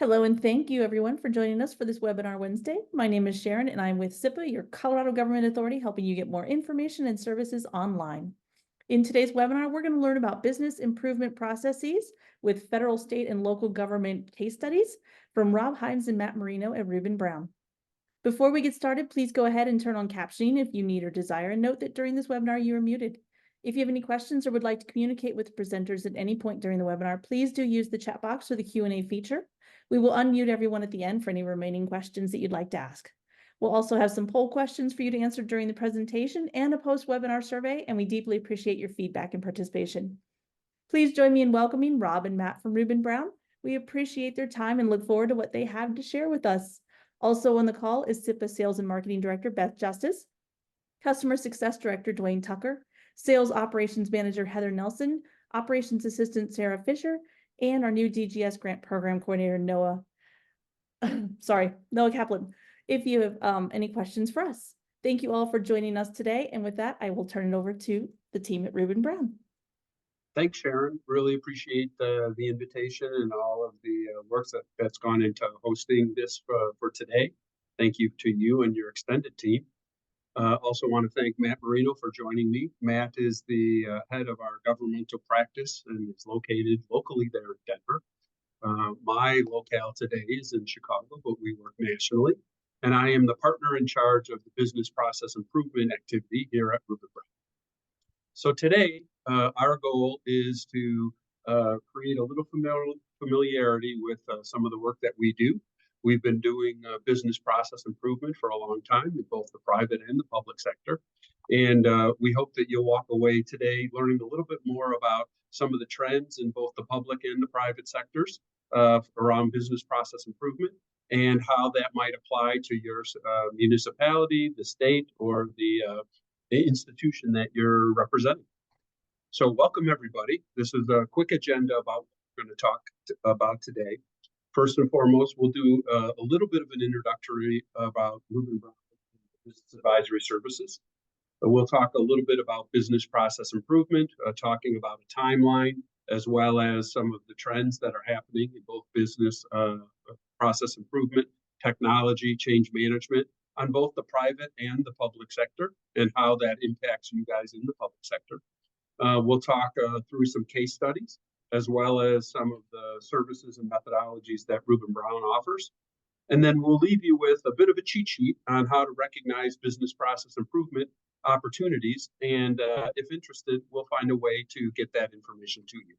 Hello and thank you everyone for joining us for this webinar Wednesday. My name is Sharon and I'm with SIPA, your Colorado Government Authority, helping you get more information and services online. In today's webinar, we're going to learn about business improvement processes with federal, state, and local government case studies from Rob Himes and Matt Marino at RubinBrown. Before we get started, please go ahead and turn on captioning if you need or desire, and note that during this webinar you are muted. If you have any questions or would like to communicate with the presenters at any point during the webinar, please do use the chat box or the Q&A feature. We will unmute everyone at the end for any remaining questions that you'd like to ask. We'll also have some poll questions for you to answer during the presentation and a post-webinar survey, and we deeply appreciate your feedback and participation. Please join me in welcoming Rob and Matt from RubinBrown. We appreciate their time and look forward to what they have to share with us. Also on the call is SIPA Sales and Marketing Director Beth Justice, Customer Success Director Dwayne Tucker, Sales Operations Manager Heather Nelson, Operations Assistant Sarah Fisher, and our new DGS Grant Program Coordinator Noah Kaplan. If you have any questions for us. Thank you all for joining us today. And with that, I will turn it over to the team at RubinBrown. Thanks, Sharon. Really appreciate the invitation and all of the work that's gone into hosting this for today. Thank you to you and your extended team. Also want to thank Matt Marino for joining me. Matt is the head of our governmental practice and is located locally there in Denver. My locale today is in Chicago, but we work nationally. And I am the partner in charge of the business process improvement activity here at RubinBrown. So today, our goal is to create a little familiarity with some of the work that we do. We've been doing business process improvement for a long time in both the private and the public sector. And we hope that you'll walk away today learning a little bit more about some of the trends in both the public and the private sectors around business process improvement and how that might apply to your municipality, the state, or the institution that you're representing. So welcome, everybody. This is a quick agenda about what we're going to talk about today. First and foremost, we'll do a little bit of an introductory about RubinBrown Business Advisory Services. We'll talk a little bit about business process improvement, talking about a timeline, as well as some of the trends that are happening in both business process improvement, technology, change management, on both the private and the public sector, and how that impacts you guys in the public sector. We'll talk through some case studies, as well as some of the services and methodologies that RubinBrown offers. And then we'll leave you with a bit of a cheat sheet on how to recognize business process improvement opportunities. And if interested, we'll find a way to get that information to you.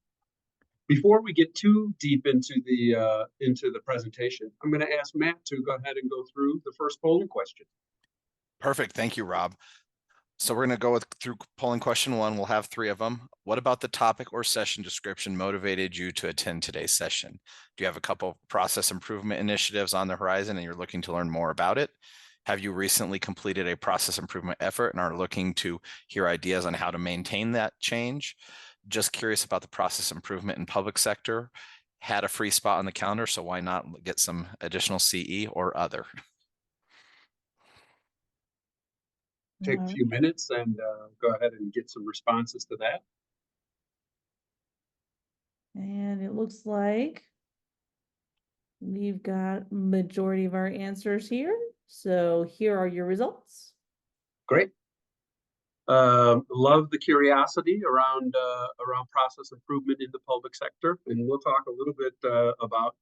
Before we get too deep into the presentation, I'm going to ask Matt to go ahead and go through the first polling question. Perfect. Thank you, Rob. So we're going to go through polling question 1. We'll have 3 of them. What about the topic or session description motivated you to attend today's session? Do you have a couple of process improvement initiatives on the horizon and you're looking to learn more about it? Have you recently completed a process improvement effort and are looking to hear ideas on how to maintain that change? Just curious about the process improvement in public sector. Had a free spot on the calendar, so why not get some additional CE or other? Take a few minutes and go ahead and get some responses to that. And it looks like we've got majority of our answers here. So here are your results. Great. Love the curiosity around process improvement in the public sector, and we'll talk a little bit about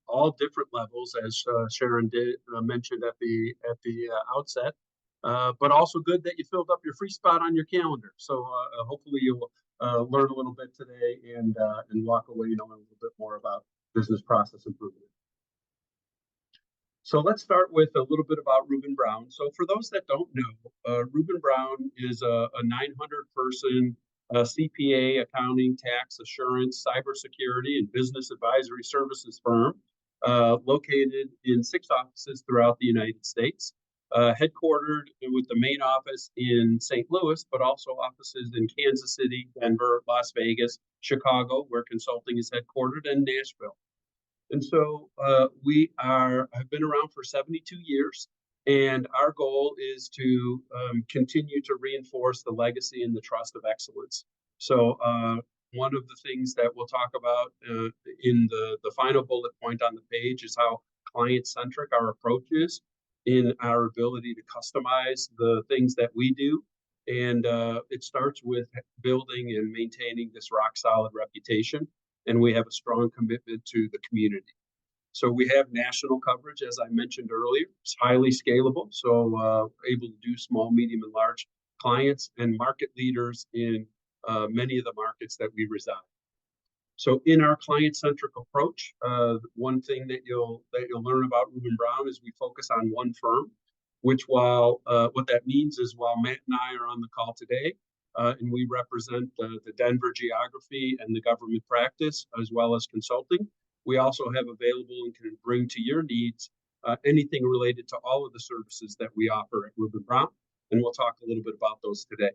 all different levels, as Sharon did mentioned at the outset. But also good that you filled up your free spot on your calendar. So hopefully you'll learn a little bit today and walk away knowing a little bit more about business process improvement. So let's start with a little bit about RubinBrown. So for those that don't know, RubinBrown is a 900-person CPA, accounting, tax, assurance, cybersecurity, and business advisory services firm located in 6 offices throughout the United States. Headquartered with the main office in St. Louis, but also offices in Kansas City, Denver, Las Vegas, Chicago, where consulting is headquartered, and Nashville. And so we have been around for 72 years, and our goal is to continue to reinforce the legacy and the trust of excellence. So one of the things that we'll talk about in the final bullet point on the page is how client-centric our approach is in our ability to customize the things that we do. And it starts with building and maintaining this rock-solid reputation, and we have a strong commitment to the community. So we have national coverage, as I mentioned earlier. It's highly scalable, so able to do small, medium, and large clients, and market leaders in many of the markets that we reside. So in our client-centric approach, one thing that you'll learn about RubinBrown is we focus on one firm, which what that means is while Matt and I are on the call today, and we represent the Denver geography and the government practice, as well as consulting, we also have available and can bring to your needs anything related to all of the services that we offer at RubinBrown, and we'll talk a little bit about those today.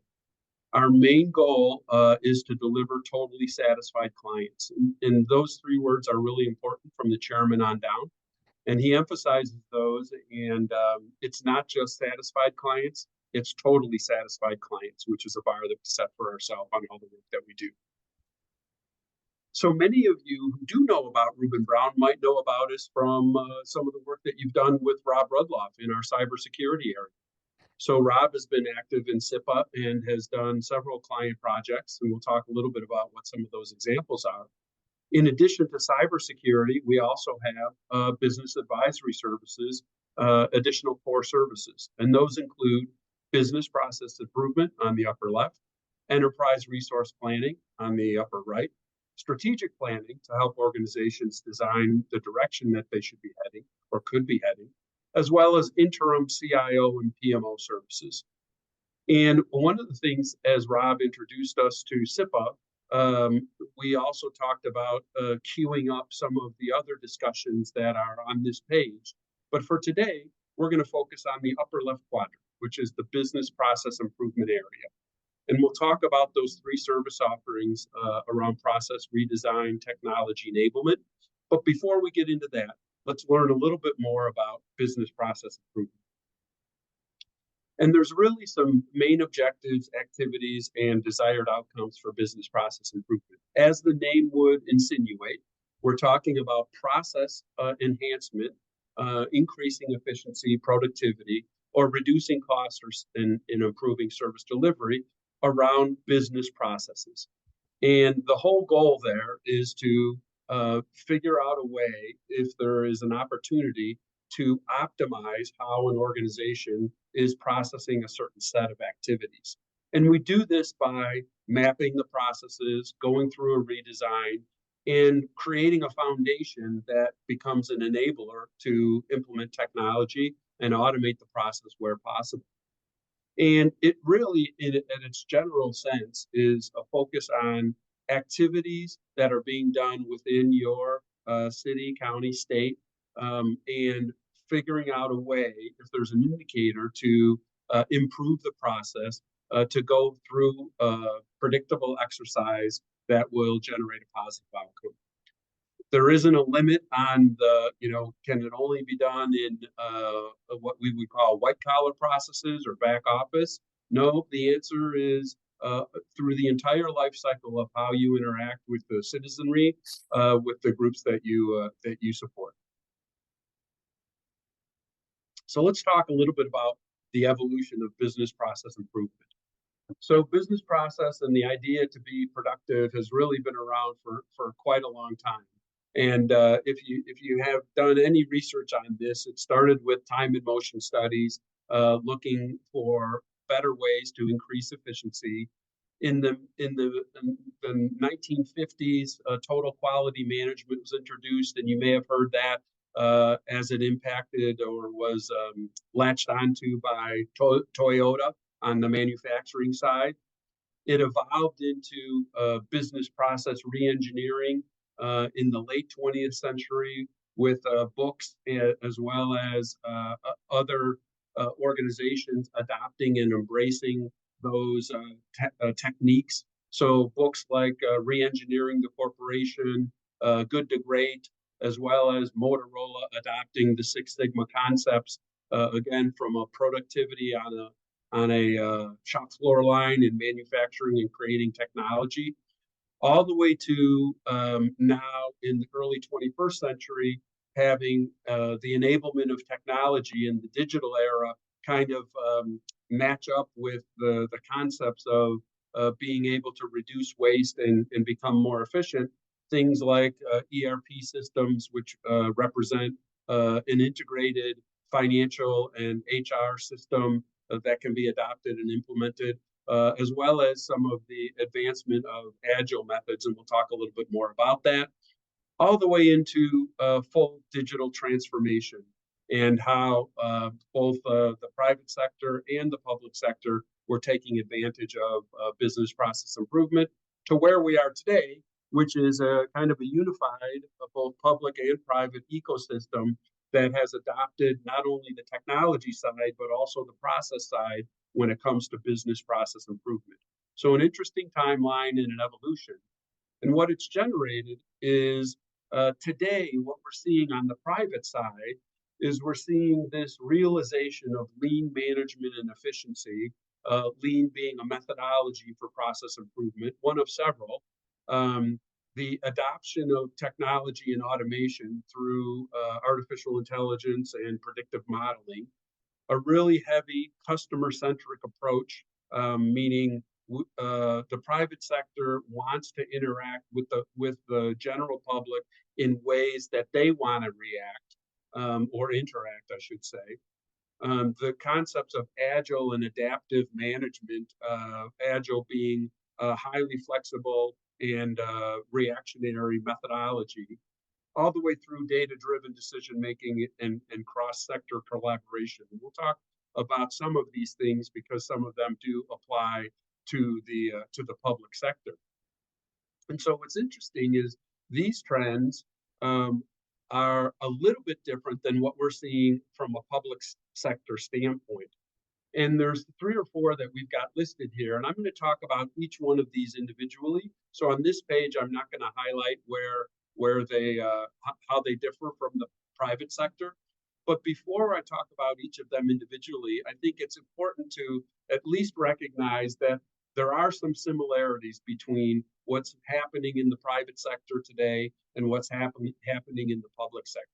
Our main goal is to deliver totally satisfied clients. And those three words are really important from the chairman on down. And he emphasizes those, and it's not just satisfied clients, it's totally satisfied clients, which is a bar that we set for ourselves on all the work that we do. So many of you who do know about RubinBrown might know about us from some of the work that you've done with Rob Rudloff in our cybersecurity area. So Rob has been active in SIPA and has done several client projects, and we'll talk a little bit about what some of those examples are. In addition to cybersecurity, we also have business advisory services, additional core services, and those include business process improvement on the upper left, enterprise resource planning on the upper right, strategic planning to help organizations design the direction that they should be heading or could be heading, as well as interim CIO and PMO services. And one of the things, as Rob introduced us to SIPA, we also talked about queuing up some of the other discussions that are on this page. But for today, we're going to focus on the upper left quadrant, which is the business process improvement area. And we'll talk about those three service offerings around process redesign, technology enablement. But before we get into that, let's learn a little bit more about business process improvement. And there's really some main objectives, activities, and desired outcomes for business process improvement. As the name would insinuate, we're talking about process enhancement, increasing efficiency, productivity, or reducing costs in improving service delivery around business processes. And the whole goal there is to figure out a way, if there is an opportunity, to optimize how an organization is processing a certain set of activities. And we do this by mapping the processes, going through a redesign, and creating a foundation that becomes an enabler to implement technology and automate the process where possible. And it really, in its general sense, is a focus on activities that are being done within your city, county, state, and figuring out a way, if there's an indicator, to improve the process, to go through a predictable exercise that will generate a positive outcome. There isn't a limit on the, can it only be done in what we would call white collar processes or back office? No, the answer is through the entire life cycle of how you interact with the citizenry, with the groups that you support. So let's talk a little bit about the evolution of business process improvement. So business process and the idea to be productive has really been around for quite a long time. And if you have done any research on this, it started with time and motion studies, looking for better ways to increase efficiency. In the 1950s, total quality management was introduced, and you may have heard that as it impacted or was latched onto by Toyota on the manufacturing side. It evolved into business process reengineering in the late 20th century with books, as well as other organizations adopting and embracing those techniques. So books like Reengineering the Corporation, Good to Great, as well as Motorola adopting the Six Sigma concepts, again, from a productivity on a shop floor line in manufacturing and creating technology, all the way to now in the early 21st century, having the enablement of technology in the digital era kind of match up with the concepts of being able to reduce waste and become more efficient. Things like ERP systems, which represent an integrated financial and HR system that can be adopted and implemented, as well as some of the advancement of agile methods. And we'll talk a little bit more about that, all the way into full digital transformation and how both the private sector and the public sector were taking advantage of business process improvement to where we are today, which is a kind of a unified both public and private ecosystem that has adopted not only the technology side, but also the process side when it comes to business process improvement. So an interesting timeline and an evolution. And what it's generated is today, what we're seeing on the private side is we're seeing this realization of lean management and efficiency, lean being a methodology for process improvement, one of several. The adoption of technology and automation through artificial intelligence and predictive modeling, a really heavy customer-centric approach, meaning the private sector wants to interact with the general public in ways that they want to react or interact, I should say. The concepts of agile and adaptive management, agile being highly flexible and reactionary methodology, all the way through data-driven decision-making and cross-sector collaboration. We'll talk about some of these things because some of them do apply to the public sector. And so what's interesting is these trends are a little bit different than what we're seeing from a public sector standpoint. And there's 3 or 4 that we've got listed here, and I'm going to talk about each one of these individually. So on this page, I'm not going to highlight where they how they differ from the private sector. But before I talk about each of them individually, I think it's important to at least recognize that there are some similarities between what's happening in the private sector today and what's happening in the public sector.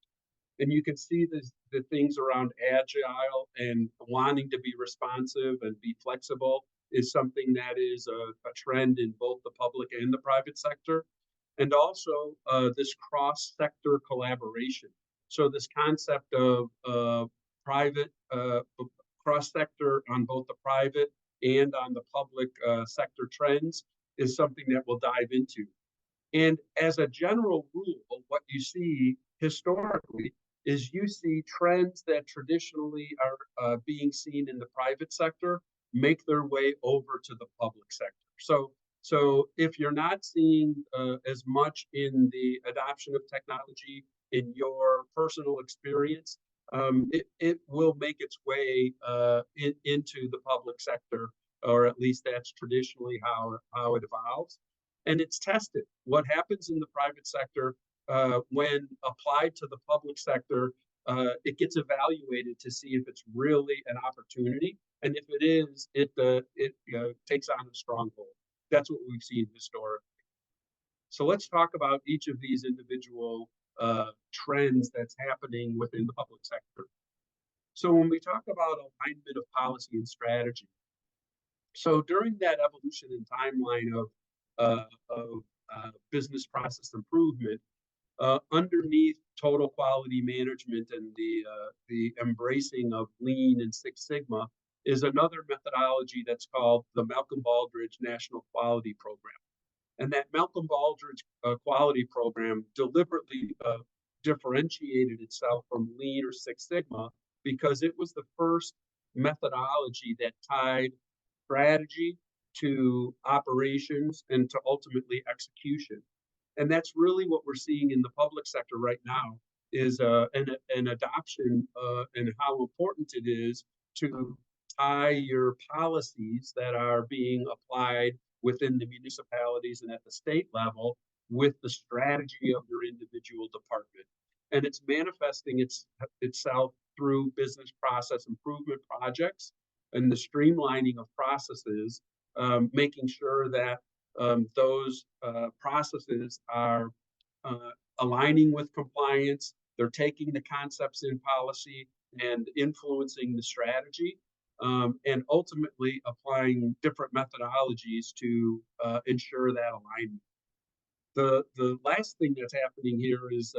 And you can see the things around agile and wanting to be responsive and be flexible is something that is a trend in both the public and the private sector. And also this cross-sector collaboration. So this concept of private, cross-sector on both the private and on the public sector trends is something that we'll dive into. And as a general rule, what you see historically is you see trends that traditionally are being seen in the private sector make their way over to the public sector. So if you're not seeing as much in the adoption of technology in your personal experience, it will make its way into the public sector, or at least that's traditionally how it evolves. And it's tested. What happens in the private sector when applied to the public sector, it gets evaluated to see if it's really an opportunity. And if it is, it takes on a stronghold. That's what we've seen historically. So let's talk about each of these individual trends that's happening within the public sector. So when we talk about alignment of policy and strategy, so during that evolution and timeline of business process improvement, underneath total quality management and the embracing of Lean and Six Sigma is another methodology that's called the Malcolm Baldrige National Quality Program. And that Malcolm Baldrige Quality Program deliberately differentiated itself from Lean or Six Sigma because it was the first methodology that tied strategy to operations and to ultimately execution. And that's really what we're seeing in the public sector right now is an adoption and how important it is to tie your policies that are being applied within the municipalities and at the state level with the strategy of your individual department. And it's manifesting itself through business process improvement projects and the streamlining of processes, making sure that those processes are aligning with compliance. They're taking the concepts in policy and influencing the strategy, and ultimately applying different methodologies to ensure that alignment. The last thing that's happening here is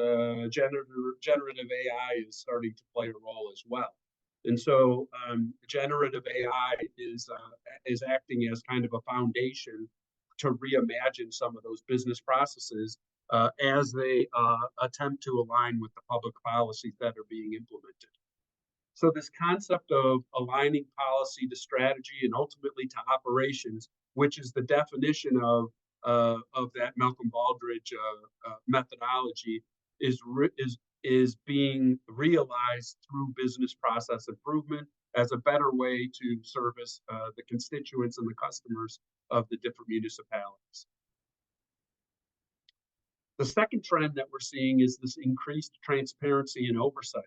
generative AI is starting to play a role as well. And so generative AI is acting as kind of a foundation to reimagine some of those business processes as they attempt to align with the public policies that are being implemented. So this concept of aligning policy to strategy and ultimately to operations, which is the definition of that Malcolm Baldrige methodology, is being realized through business process improvement as a better way to service the constituents and the customers of the different municipalities. The second trend that we're seeing is this increased transparency and oversight.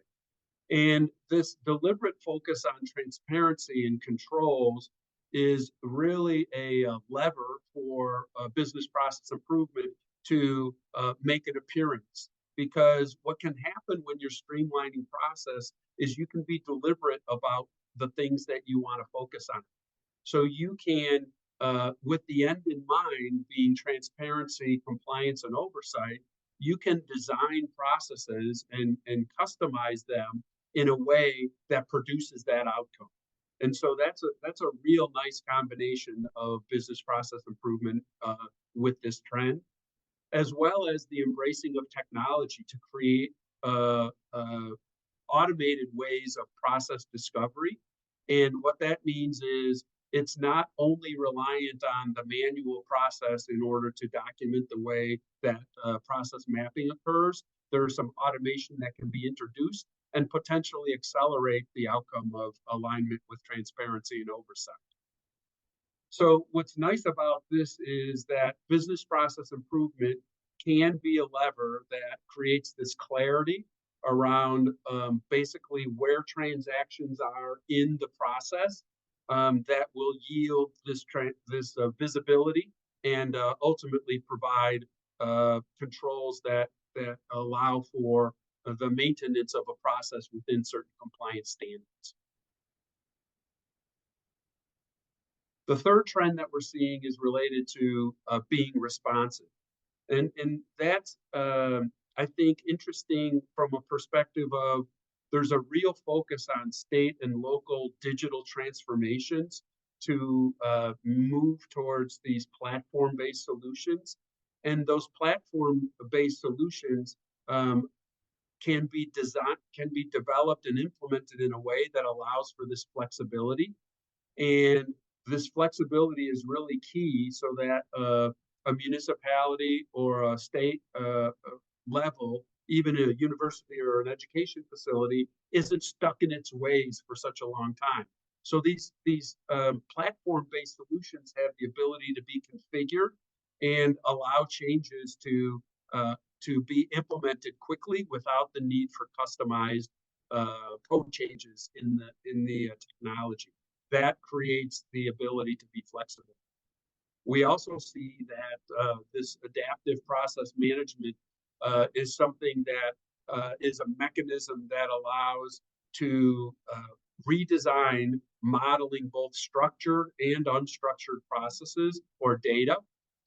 And this deliberate focus on transparency and controls is really a lever for business process improvement to make an appearance. Because what can happen when you're streamlining process is you can be deliberate about the things that you want to focus on. So you can, with the end in mind, being transparency, compliance, and oversight, you can design processes and customize them in a way that produces that outcome. And so that's a real nice combination of business process improvement with this trend, as well as the embracing of technology to create automated ways of process discovery. And what that means is it's not only reliant on the manual process in order to document the way that process mapping occurs. There's some automation that can be introduced and potentially accelerate the outcome of alignment with transparency and oversight. So what's nice about this is that business process improvement can be a lever that creates this clarity around basically where transactions are in the process that will yield this visibility and ultimately provide controls that allow for the maintenance of a process within certain compliance standards. The third trend that we're seeing is related to being responsive. And that's, I think, interesting from a perspective of there's a real focus on state and local digital transformations to move towards these platform-based solutions. And those platform-based solutions can be developed and implemented in a way that allows for this flexibility. And this flexibility is really key so that a municipality or a state level, even a university or an education facility, isn't stuck in its ways for such a long time. So these platform-based solutions have the ability to be configured and allow changes to be implemented quickly without the need for customized code changes in the technology. That creates the ability to be flexible. We also see that this adaptive process management is something that is a mechanism that allows to redesign modeling both structured and unstructured processes or data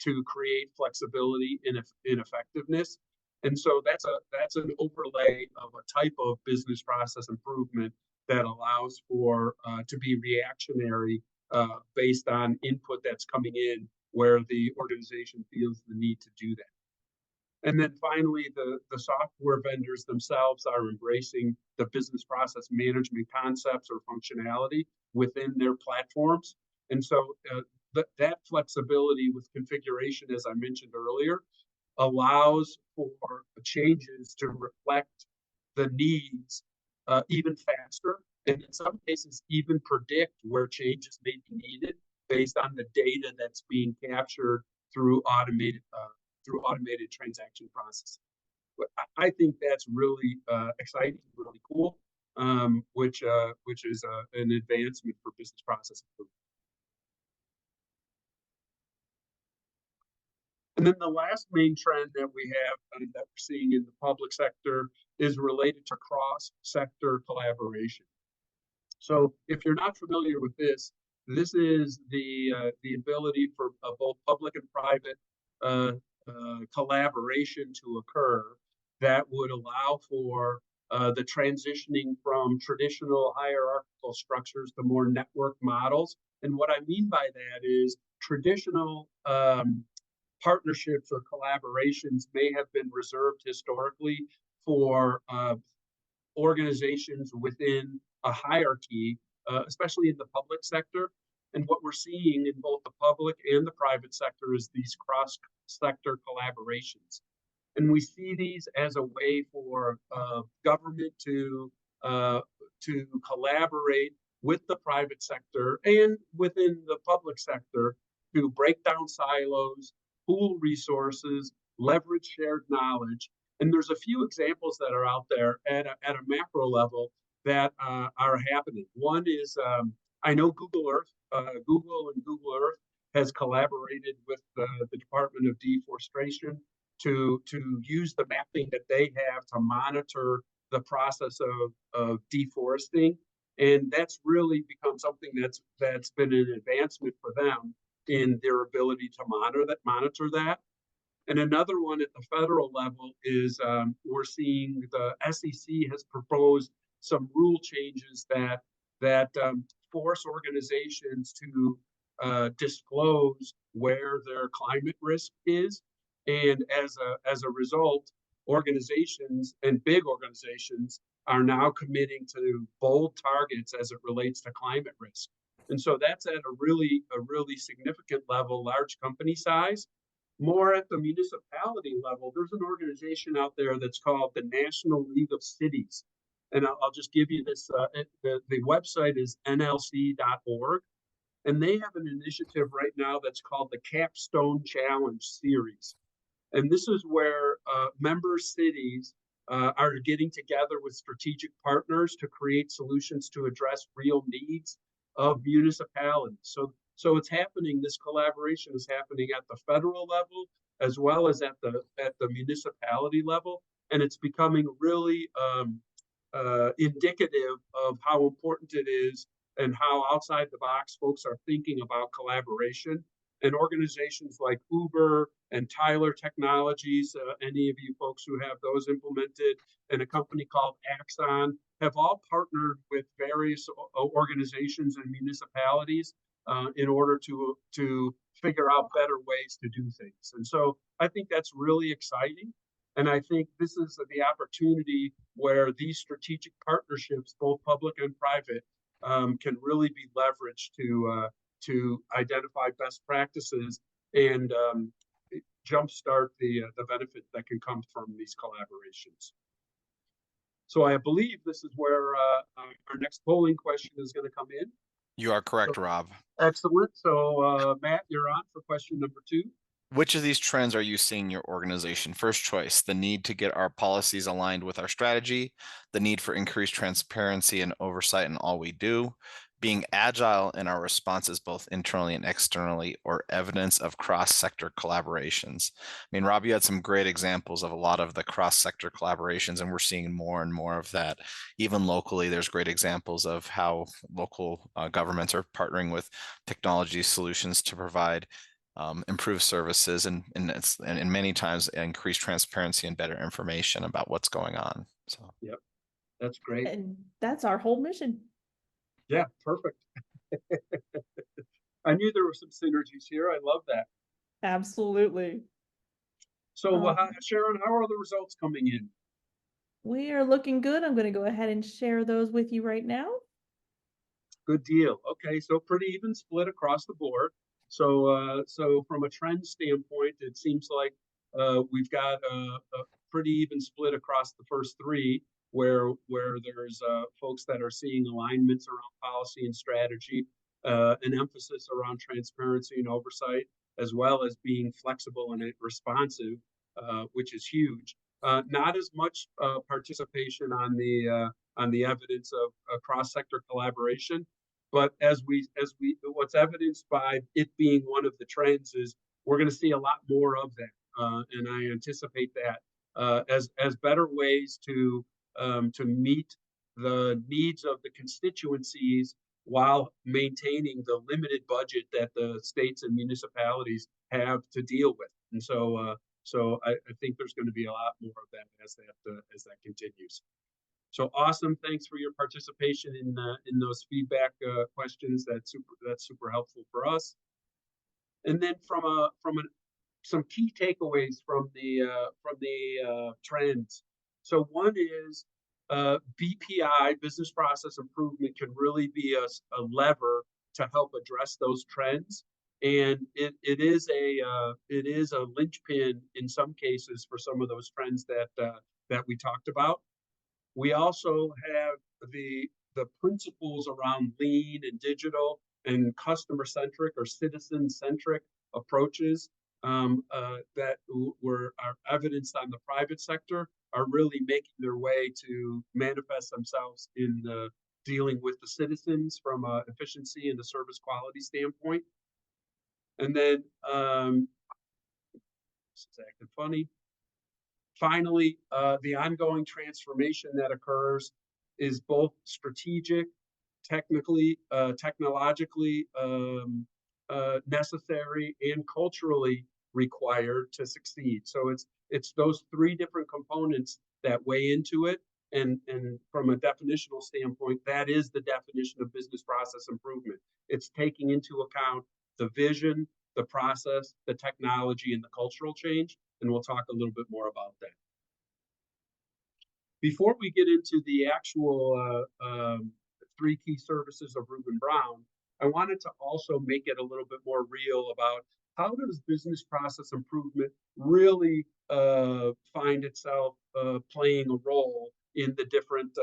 to create flexibility in effectiveness. And so that's an overlay of a type of business process improvement that allows for to be reactionary based on input that's coming in where the organization feels the need to do that. And then finally, the software vendors themselves are embracing the business process management concepts or functionality within their platforms. And so that flexibility with configuration, as I mentioned earlier, allows for changes to reflect the needs even faster, and in some cases even predict where changes may be needed based on the data that's being captured through automated transaction processing. But I think that's really exciting, really cool, which is an advancement for business process improvement. And then the last main trend that we have that we're seeing in the public sector is related to cross-sector collaboration. So if you're not familiar with this, this is the ability for both public and private collaboration to occur that would allow for the transitioning from traditional hierarchical structures to more network models. And what I mean by that is traditional partnerships or collaborations may have been reserved historically for organizations within a hierarchy, especially in the public sector. And what we're seeing in both the public and the private sector is these cross-sector collaborations. And we see these as a way for government to collaborate with the private sector and within the public sector to break down silos, pool resources, leverage shared knowledge. And there's a few examples that are out there at a macro level that are happening. One is I know Google Earth, Google has collaborated with the Department of Deforestation to use the mapping that they have to monitor the process of deforesting. And that's really become something that's been an advancement for them in their ability to monitor that. And another one at the federal level is we're seeing the SEC has proposed some rule changes that force organizations to disclose where their climate risk is, and as a result, organizations and big organizations are now committing to bold targets as it relates to climate risk. And so that's at a really significant level, large company size. More at the municipality level, there's an organization out there that's called the National League of Cities. And I'll just give you this, the website is nlc.org. And they have an initiative right now that's called the Capstone Challenge Series. And this is where member cities are getting together with strategic partners to create solutions to address real needs of municipalities. So it's happening, this collaboration is happening at the federal level as well as at the municipality level. And it's becoming really indicative of how important it is and how outside the box folks are thinking about collaboration. And organizations like Uber and Tyler Technologies, any of you folks who have those implemented, and a company called Axon have all partnered with various organizations and municipalities in order to figure out better ways to do things. And so I think that's really exciting. And I think this is the opportunity where these strategic partnerships, both public and private, can really be leveraged to identify best practices and jumpstart the benefit that can come from these collaborations. So I believe this is where our next polling question is going to come in. You are correct, Rob. Excellent. So Matt, you're on for question number 2. Which of these trends are you seeing in your organization? First choice, the need to get our policies aligned with our strategy, the need for increased transparency and oversight in all we do, being agile in our responses both internally and externally, or evidence of cross-sector collaborations. I mean, Rob, you had some great examples of a lot of the cross-sector collaborations, and we're seeing more and more of that. Even locally, there's great examples of how local governments are partnering with technology solutions to provide improve services and many times increase transparency and better information about what's going on. So yep, that's great. And that's our whole mission. Yeah, perfect. I knew there were some synergies here. I love that. Absolutely. So Sharon, how are the results coming in? We are looking good. I'm going to go ahead and share those with you right now. Good deal. Okay, so pretty even split across the board. So from a trend standpoint, it seems like we've got a pretty even split across the first 3, where there's folks that are seeing alignments around policy and strategy, an emphasis around transparency and oversight, as well as being flexible and responsive, which is huge. Not as much participation on the evidence of cross-sector collaboration. But as we what's evidenced by it being one of the trends is we're going to see a lot more of that, and I anticipate that as better ways to meet the needs of the constituencies while maintaining the limited budget that the states and municipalities have to deal with. And so I think there's going to be a lot more of that as that continues. So awesome! Thanks for your participation in those feedback questions. That's super helpful for us. And then some key takeaways from the trends. So one is BPI, business process improvement, can really be a lever to help address those trends. And it is a linchpin in some cases for some of those trends that we talked about. We also have the principles around lean and digital and customer-centric or citizen-centric approaches that are evidenced on the private sector are really making their way to manifest themselves in dealing with the citizens from an efficiency and a service quality standpoint. And then, this is acting funny. Finally, the ongoing transformation that occurs is both strategic, technologically necessary, and culturally required to succeed. So it's those three different components that weigh into it. And from a definitional standpoint, that is the definition of business process improvement. It's taking into account the vision, the process, the technology, and the cultural change. And we'll talk a little bit more about that. Before we get into the actual three key services of RubinBrown, I wanted to also make it a little bit more real about how does business process improvement really find itself playing a role in the different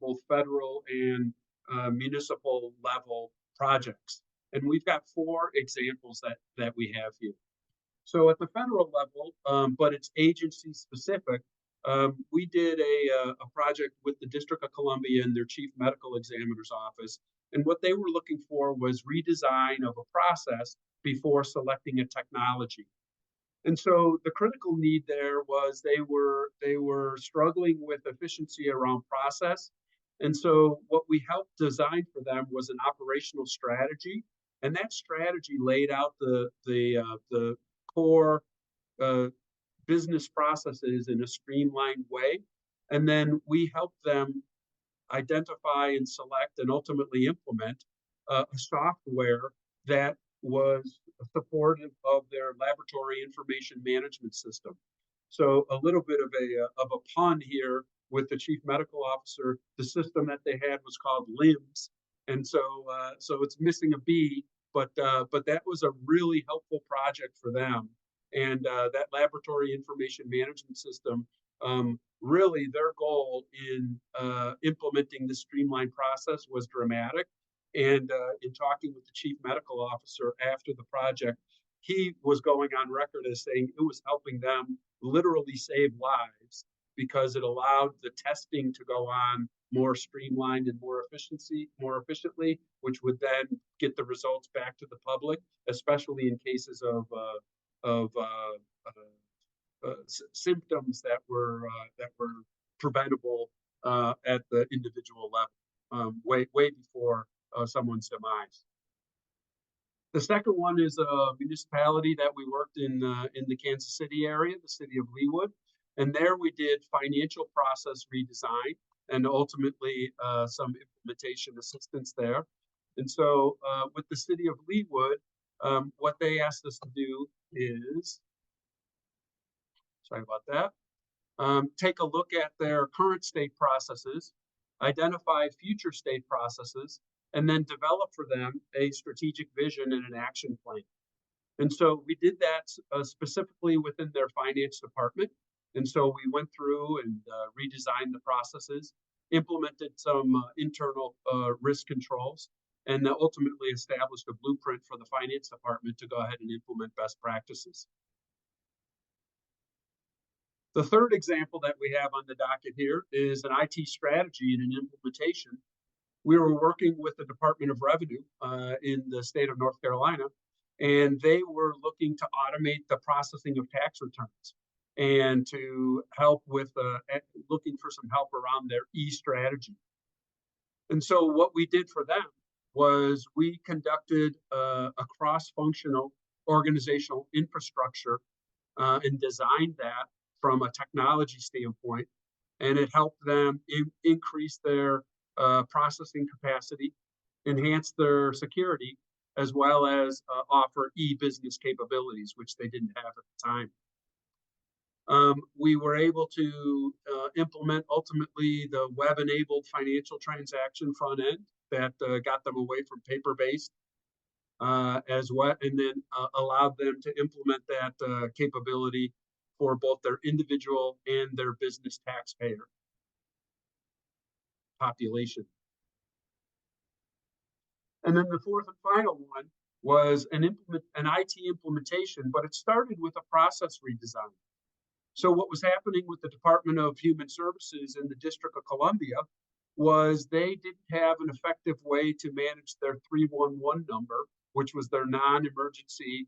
both federal and municipal level projects. And we've got 4 examples that we have here. So at the federal level, but it's agency specific, we did a project with the District of Columbia and their chief medical examiner's office. And what they were looking for was redesign of a process before selecting a technology. And so the critical need there was they were struggling with efficiency around process. And so what we helped design for them was an operational strategy. And that strategy laid out the core business processes in a streamlined way. And then we helped them identify and select and ultimately implement a software that was supportive of their laboratory information management system. So a little bit of a pun here with the chief medical officer. The system that they had was called LIMS, and so it's missing a B, but that was a really helpful project for them. And that laboratory information management system, really their goal in implementing this streamlined process was dramatic. And in talking with the chief medical officer after the project, he was going on record as saying it was helping them literally save lives because it allowed the testing to go on more streamlined and more efficiently, which would then get the results back to the public, especially in cases of symptoms that were preventable at the individual level, way before someone's demise. The second one is a municipality that we worked in the Kansas City area, the city of Leawood, and there we did financial process redesign and ultimately some implementation assistance there. And so with the city of Leawood, what they asked us to do is, sorry about that, take a look at their current state processes, identify future state processes, and then develop for them a strategic vision and an action plan. And so we did that specifically within their finance department. And so we went through and redesigned the processes, implemented some internal risk controls, and ultimately established a blueprint for the finance department to go ahead and implement best practices. The third example that we have on the docket here is an IT strategy and an implementation. We were working with the Department of Revenue in the state of North Carolina, and they were looking to automate the processing of tax returns and to help with looking for some help around their e-strategy. And so what we did for them was we conducted a cross-functional organizational infrastructure and designed that from a technology standpoint, and it helped them increase their processing capacity, enhance their security, as well as offer e-business capabilities, which they didn't have at the time. We were able to implement ultimately the web-enabled financial transaction front end that got them away from paper-based as well, and then allowed them to implement that capability for both their individual and their business taxpayer population. And then the fourth and final one was an IT implementation, but it started with a process redesign. So what was happening with the Department of Human Services in the District of Columbia was they didn't have an effective way to manage their 311 number, which was their non-emergency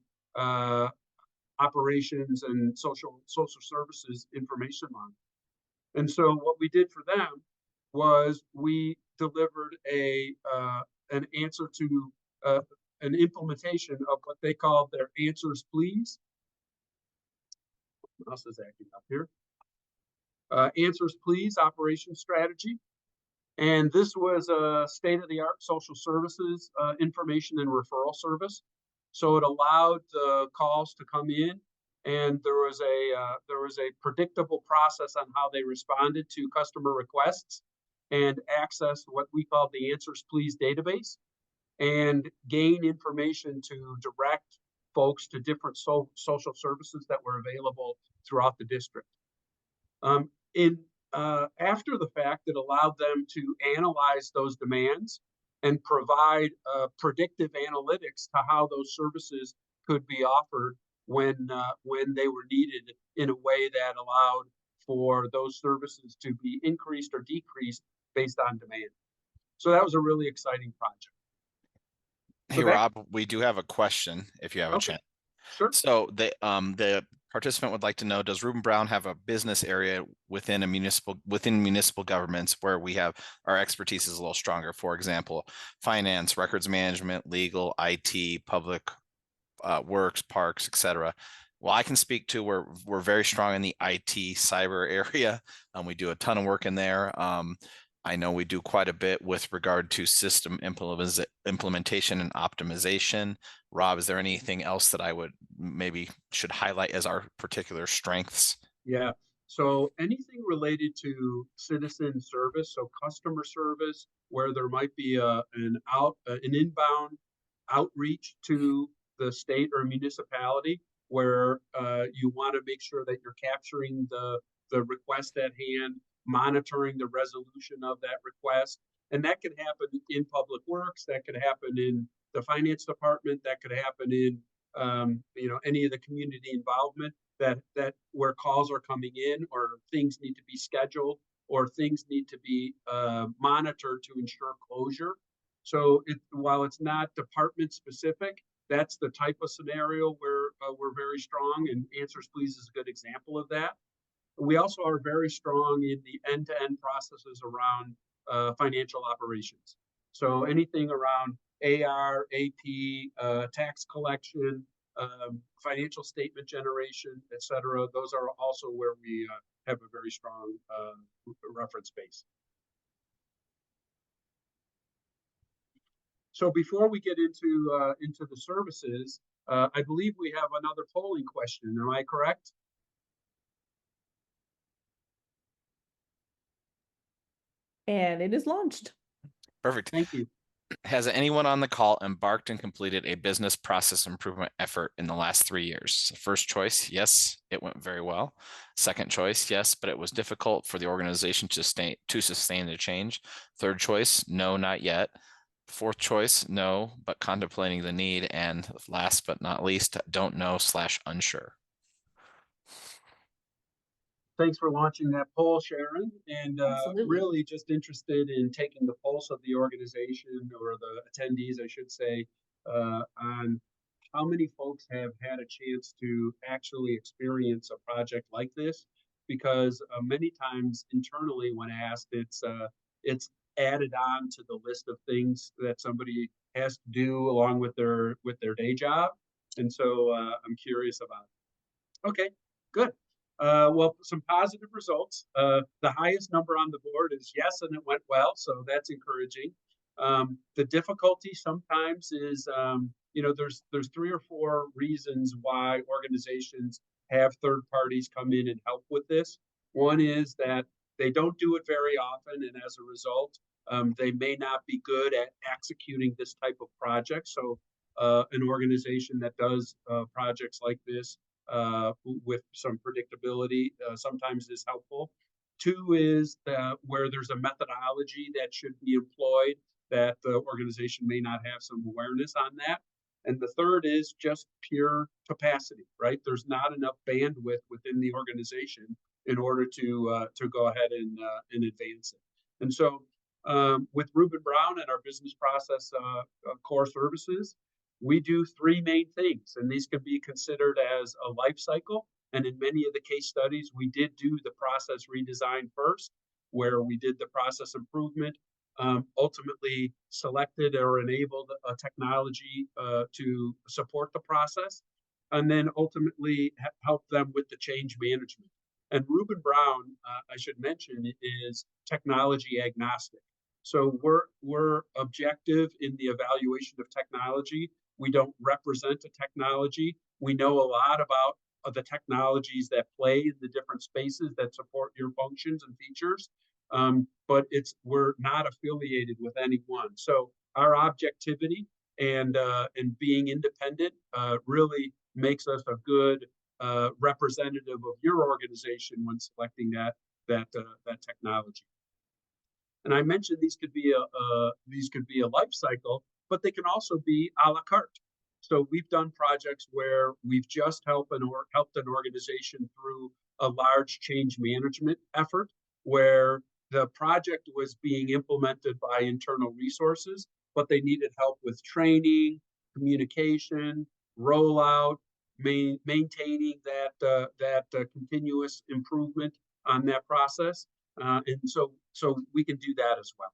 operations and social services information line. And so what we did for them was we delivered an answer to an implementation of what they called their answers please. What else is acting up here? Answers please operation strategy. And this was a state-of-the-art social services information and referral service. So it allowed the calls to come in, and there was a predictable process on how they responded to customer requests and access what we call the Answers Please database and gain information to direct folks to different social services that were available throughout the district. After the fact, it allowed them to analyze those demands and provide predictive analytics to how those services could be offered when they were needed in a way that allowed for those services to be increased or decreased based on demand. So that was a really exciting project. Hey, Rob, we do have a question if you have a chance. Sure. So the participant would like to know, does RubinBrown have a business area within municipal governments where we have our expertise is a little stronger? For example, finance, records management, legal, IT, public works, parks, etc. Well, I can speak to we're very strong in the IT cyber area. We do a ton of work in there. I know we do quite a bit with regard to system implementation and optimization. Rob, is there anything else that I should highlight as our particular strengths? Yeah. So anything related to citizen service, so customer service, where there might be an inbound outreach to the state or municipality, where you want to make sure that you're capturing the request at hand, monitoring the resolution of that request. And that could happen in public works, that could happen in the finance department, that could happen in any of the community involvement that where calls are coming in or things need to be scheduled or things need to be monitored to ensure closure. So while it's not department specific, that's the type of scenario where we're very strong, and Answers Please is a good example of that. We also are very strong in the end-to-end processes around financial operations. So anything around AR, AP, tax collection, financial statement generation, et cetera, those are also where we have a very strong reference base. So before we get into the services, I believe we have another polling question. Am I correct? And it is launched. Perfect. Thank you. Has anyone on the call embarked and completed a business process improvement effort in the last 3 years? First choice, yes, it went very well. Second choice, yes, but it was difficult for the organization to sustain the change. Third choice, no, not yet. Fourth choice, no, but contemplating the need. And last but not least, don't know / unsure. Thanks for launching that poll, Sharon, and really just interested in taking the pulse of the organization or the attendees, I should say, on how many folks have had a chance to actually experience a project like this? Because many times internally, when asked, it's added on to the list of things that somebody has to do along with their day job, and so I'm curious about it. Okay, good. Well, some positive results. The highest number on the board is yes, and it went well, so that's encouraging. The difficulty sometimes is, there's 3 or 4 reasons why organizations have third parties come in and help with this. One is that they don't do it very often, and as a result, they may not be good at executing this type of project. So an organization that does projects like this with some predictability sometimes is helpful. 2 is where there's a methodology that should be employed that the organization may not have some awareness on that. And the third is just pure capacity, right? There's not enough bandwidth within the organization in order to go ahead and advance it. And so with RubinBrown and our business process core services, we do 3 main things, and these can be considered as a life cycle. And in many of the case studies, we did do the process redesign first, where we did the process improvement, ultimately selected or enabled a technology to support the process, and then ultimately help them with the change management. And RubinBrown, I should mention, is technology agnostic. So we're objective in the evaluation of technology. We don't represent a technology. We know a lot about the technologies that play in the different spaces that support your functions and features, but we're not affiliated with any one. So our objectivity and being independent really makes us a good representative of your organization when selecting that technology. And I mentioned these could be a life cycle, but they can also be a la carte. So we've done projects where we've just helped an organization through a large change management effort, where the project was being implemented by internal resources, but they needed help with training, communication, rollout, maintaining that continuous improvement on that process. And so we can do that as well.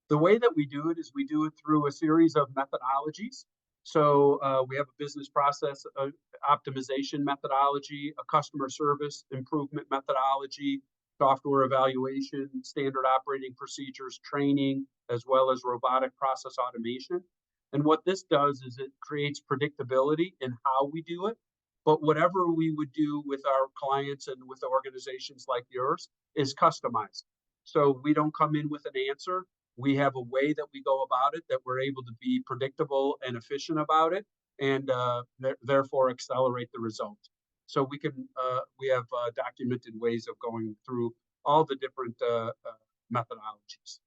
The way that we do it is we do it through a series of methodologies. So we have a business process optimization methodology, a customer service improvement methodology, software evaluation, standard operating procedures, training, as well as robotic process automation. And what this does is it creates predictability in how we do it. But whatever we would do with our clients and with organizations like yours is customized. So we don't come in with an answer. We have a way that we go about it, that we're able to be predictable and efficient about it, and therefore accelerate the result. So we have documented ways of going through all the different methodologies.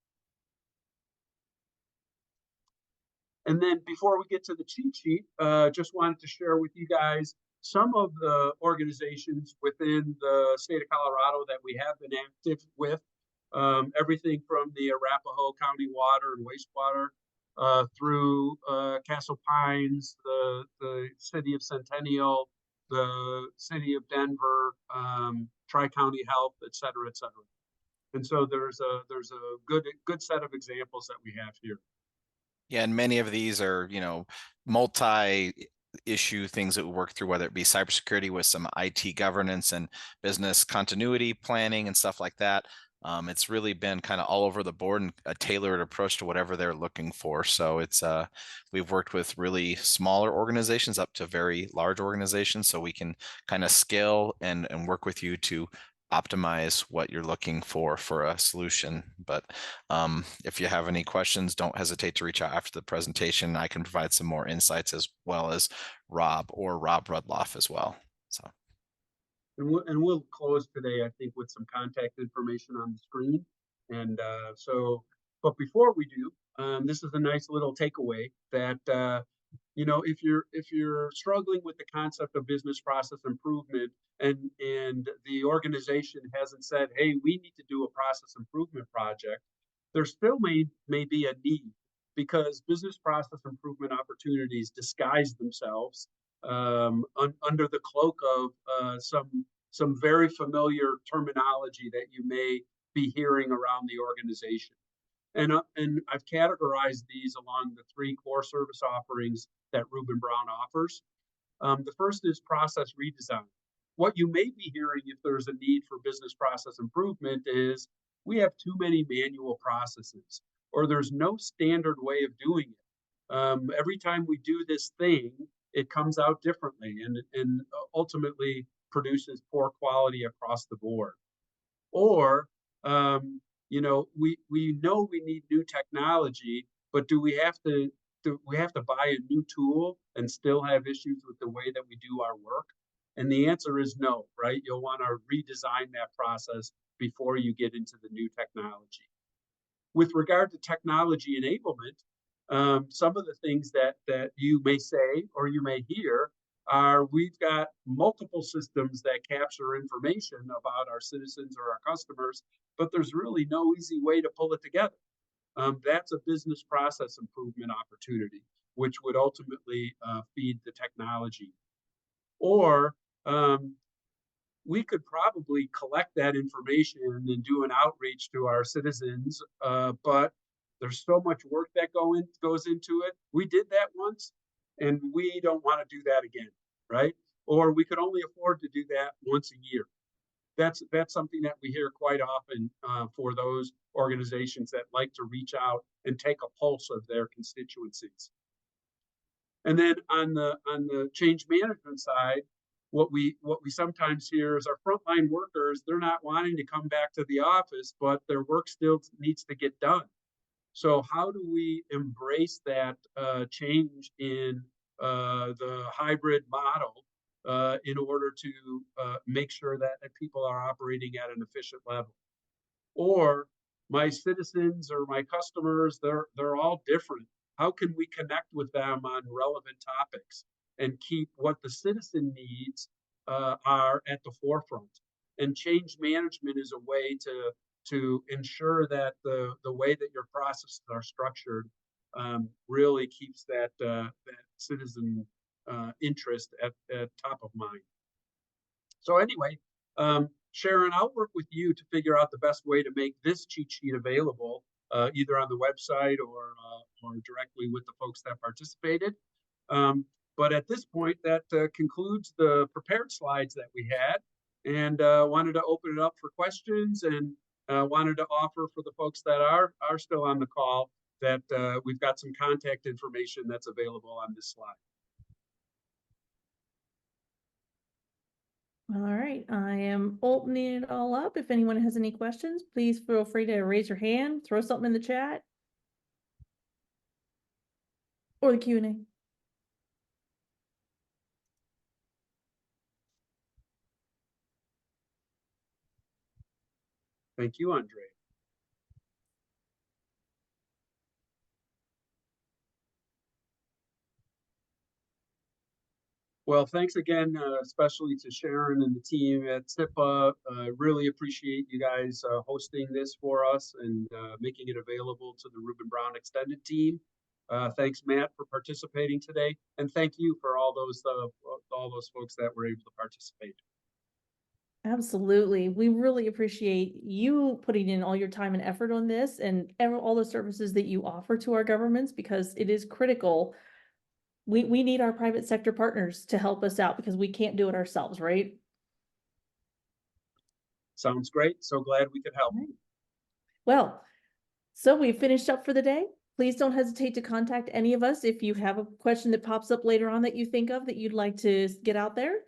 And then before we get to the cheat sheet, just wanted to share with you guys some of the organizations within the state of Colorado that we have been active with. Everything from the Arapahoe County Water and Wastewater through Castle Pines, the city of Centennial, the city of Denver, Tri-County Health, et cetera, et cetera. And so there's a good set of examples that we have here. Yeah, and many of these are, multi-issue things that we work through, whether it be cybersecurity with some IT governance and business continuity planning and stuff like that. It's really been kind of all over the board and a tailored approach to whatever they're looking for. So it's we've worked with really smaller organizations up to very large organizations, so we can kind of scale and work with you to optimize what you're looking for a solution. But if you have any questions, don't hesitate to reach out after the presentation. I can provide some more insights, as well as Rob Rudloff as well. So. And we'll close today, I think, with some contact information on the screen. And but before we do, this is a nice little takeaway that, if you're struggling with the concept of business process improvement, and the organization hasn't said, hey, we need to do a process improvement project, there still may be a need because business process improvement opportunities disguise themselves under the cloak of some very familiar terminology that you may be hearing around the organization. And I've categorized these along the 3 core service offerings that RubinBrown offers. The first is process redesign. What you may be hearing if there's a need for business process improvement is we have too many manual processes, or there's no standard way of doing it. Every time we do this thing, it comes out differently and ultimately produces poor quality across the board. Or, you know we need new technology, but do we have to buy a new tool and still have issues with the way that we do our work? And the answer is no, right? You'll want to redesign that process before you get into the new technology. With regard to technology enablement, some of the things that you may say or you may hear are we've got multiple systems that capture information about our citizens or our customers, but there's really no easy way to pull it together. That's a business process improvement opportunity, which would ultimately feed the technology. Or we could probably collect that information and do an outreach to our citizens, but there's so much work that goes into it. We did that once, and we don't want to do that again, right? Or we could only afford to do that once a year. That's something that we hear quite often for those organizations that like to reach out and take a pulse of their constituencies. And then on the change management side, what we sometimes hear is our frontline workers, they're not wanting to come back to the office, but their work still needs to get done. So how do we embrace that change in the hybrid model in order to make sure that people are operating at an efficient level? Or my citizens or my customers, they're all different. How can we connect with them on relevant topics and keep what the citizen needs are at the forefront? And change management is a way to ensure that the way that your processes are structured really keeps that citizen interest at top of mind. So anyway, Sharon, I'll work with you to figure out the best way to make this cheat sheet available, either on the website or directly with the folks that participated. But at this point, that concludes the prepared slides that we had, and wanted to open it up for questions, and wanted to offer for the folks that are still on the call that we've got some contact information that's available on this slide. All right, I am opening it all up. If anyone has any questions, please feel free to raise your hand, throw something in the chat, or the Q&A. Thank you, Andre. Well, thanks again, especially to Sharon and the team at SIPA. Really appreciate you guys hosting this for us and making it available to the RubinBrown extended team. Thanks, Matt, for participating today, and thank you for all those folks that were able to participate. Absolutely. We really appreciate you putting in all your time and effort on this and all the services that you offer to our governments, because it is critical. We need our private sector partners to help us out because we can't do it ourselves, right? Sounds great. So glad we could help. Right. Well, so we've finished up for the day. Please don't hesitate to contact any of us if you have a question that pops up later on that you think of that you'd like to get out there.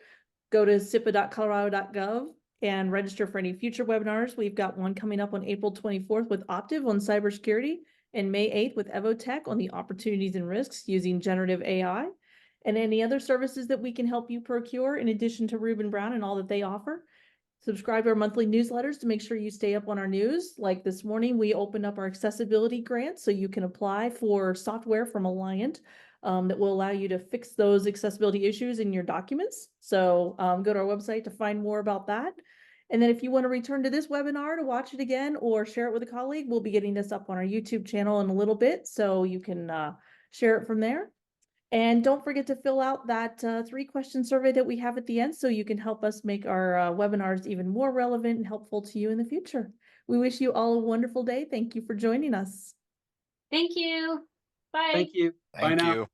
Go to sipa.colorado.gov and register for any future webinars. We've got one coming up on April 24th with Optiv on cybersecurity, and May 8th with Evotech on the opportunities and risks using generative AI, and any other services that we can help you procure in addition to RubinBrown and all that they offer. Subscribe to our monthly newsletters to make sure you stay up on our news. Like this morning, we opened up our accessibility grant so you can apply for software from Alliant that will allow you to fix those accessibility issues in your documents. So go to our website to find more about that. And then if you want to return to this webinar to watch it again or share it with a colleague, we'll be getting this up on our YouTube channel in a little bit, so you can share it from there. And don't forget to fill out that 3-question survey that we have at the end so you can help us make our webinars even more relevant and helpful to you in the future. We wish you all a wonderful day. Thank you for joining us. Thank you. Bye. Thank you. Bye Thank now. you.